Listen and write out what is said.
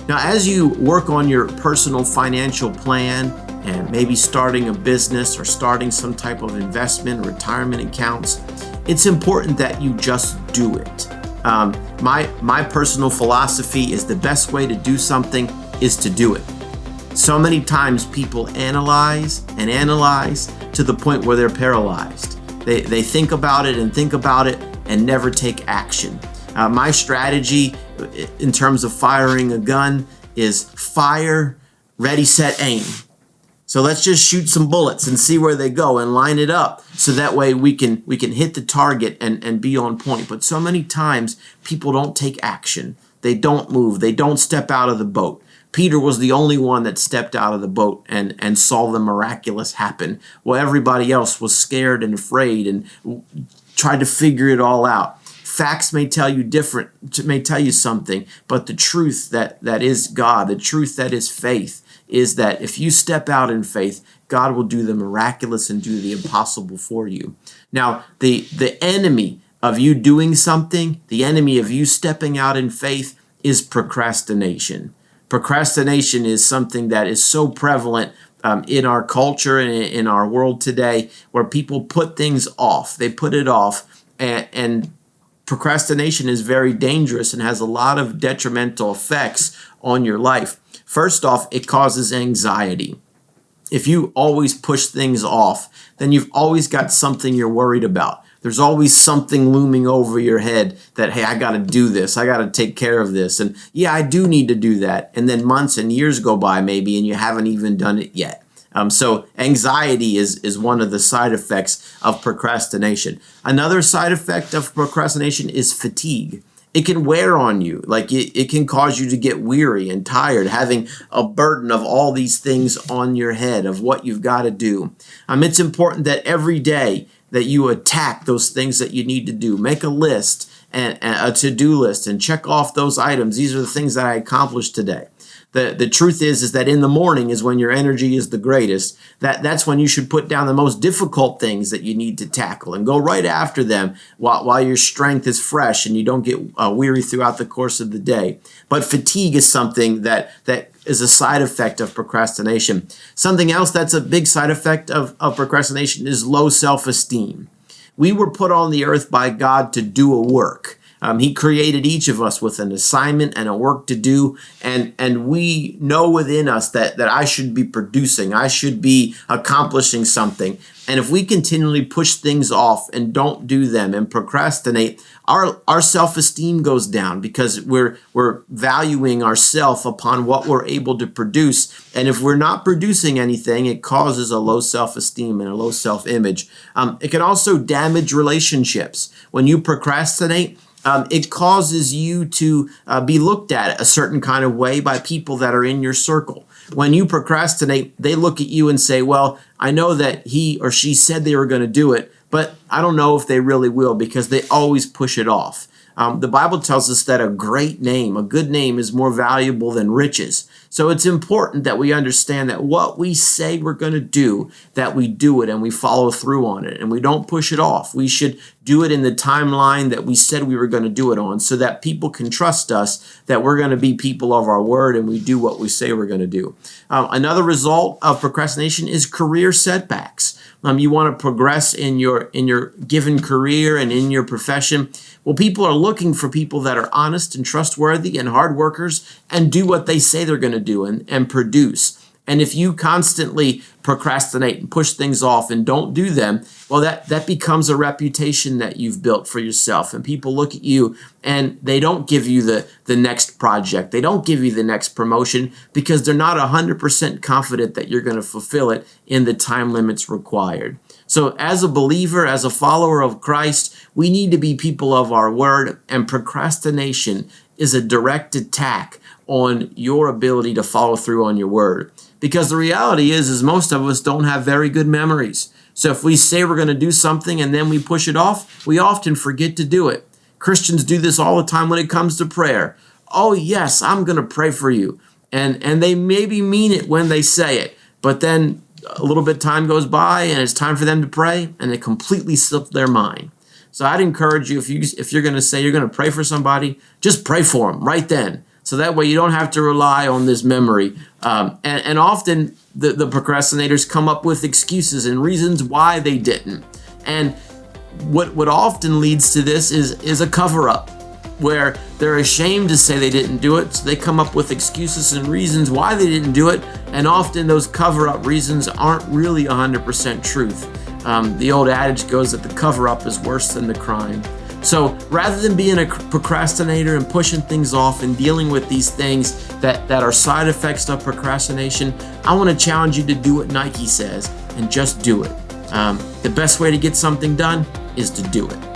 Now, as you work on your personal financial plan and maybe starting a business or starting some type of investment, retirement accounts, it's important that you just do it. My personal philosophy is the best way to do something is to do it. So many times people analyze and analyze to the point where they're paralyzed. They think about it and never take action. My strategy in terms of firing a gun is fire, ready, set, aim. So let's just shoot some bullets and see where they go and line it up so that way we can hit the target and be on point. But so many times people don't take action. They don't move. They don't step out of the boat. Peter was the only one that stepped out of the boat and saw the miraculous happen, while everybody else was scared and afraid and tried to figure it all out. Facts may tell you different, may tell you something, but the truth that is God, the truth that is faith, is that if you step out in faith, God will do the miraculous and do the impossible for you. Now, the enemy of you doing something, the enemy of you stepping out in faith is procrastination. Procrastination is something that is so prevalent in our culture and in our world today, where people put things off. They put it off, and procrastination is very dangerous and has a lot of detrimental effects on your life. First off, it causes anxiety. If you always push things off, then you've always got something you're worried about. There's always something looming over your head that, hey, I got to do this. I got to take care of this. And yeah, I do need to do that. And then months and years go by maybe, and you haven't even done it yet. So anxiety is one of the side effects of procrastination. Another side effect of procrastination is fatigue. It can wear on you. Like it can cause you to get weary and tired, having a burden of all these things on your head of what you've got to do. It's important that every day that you attack those things that you need to do. Make a list and a to-do list and check off those items. These are the things that I accomplished today. The truth is that in the morning is when your energy is the greatest. That's when you should put down the most difficult things that you need to tackle and go right after them while your strength is fresh and you don't get weary throughout the course of the day. But fatigue is something that is a side effect of procrastination. Something else that's a big side effect of procrastination is low self-esteem. We were put on the earth by God to do a work. He created each of us with an assignment and a work to do, and we know within us that I should be producing, I should be accomplishing something. And if we continually push things off and don't do them and procrastinate, our self-esteem goes down because we're valuing ourselves upon what we're able to produce. And if we're not producing anything, it causes a low self-esteem and a low self-image. It can also damage relationships. When you procrastinate, it causes you to be looked at a certain kind of way by people that are in your circle. When you procrastinate, they look at you and say, well, I know that he or she said they were going to do it, but I don't know if they really will, because they always push it off. The Bible tells us that a great name, a good name, is more valuable than riches. So it's important that we understand that what we say we're going to do, that we do it and we follow through on it and we don't push it off. We should do it in the timeline that we said we were going to do it on, so that people can trust us that we're going to be people of our word and we do what we say we're going to do. Another result of procrastination is career setbacks. You want to progress in your given career and in your profession. Well, people are looking for people that are honest and trustworthy and hard workers and do what they say they're going to do and produce. And if you constantly procrastinate and push things off and don't do them, well, that becomes a reputation that you've built for yourself. And people look at you and they don't give you the next project. They don't give you the next promotion because they're not 100% confident that you're going to fulfill it in the time limits required. So as a believer, as a follower of Christ, we need to be people of our word, and procrastination is a direct attack on your ability to follow through on your word. Because the reality is most of us don't have very good memories. So if we say we're going to do something and then we push it off, we often forget to do it. Christians do this all the time when it comes to prayer. Oh yes, I'm going to pray for you. And they maybe mean it when they say it, but then a little bit of time goes by and it's time for them to pray and it completely slips their mind. So I'd encourage you, if you're going to say you're going to pray for somebody, just pray for them right then. So that way you don't have to rely on this memory. And often the procrastinators come up with excuses and reasons why they didn't. And what often leads to this is a cover-up, where they're ashamed to say they didn't do it, so they come up with excuses and reasons why they didn't do it, and often those cover-up reasons aren't really 100% truth. The old adage goes that the cover-up is worse than the crime. So rather than being a procrastinator and pushing things off and dealing with these things that are side effects of procrastination, I want to challenge you to do what Nike says and just do it. The best way to get something done is to do it.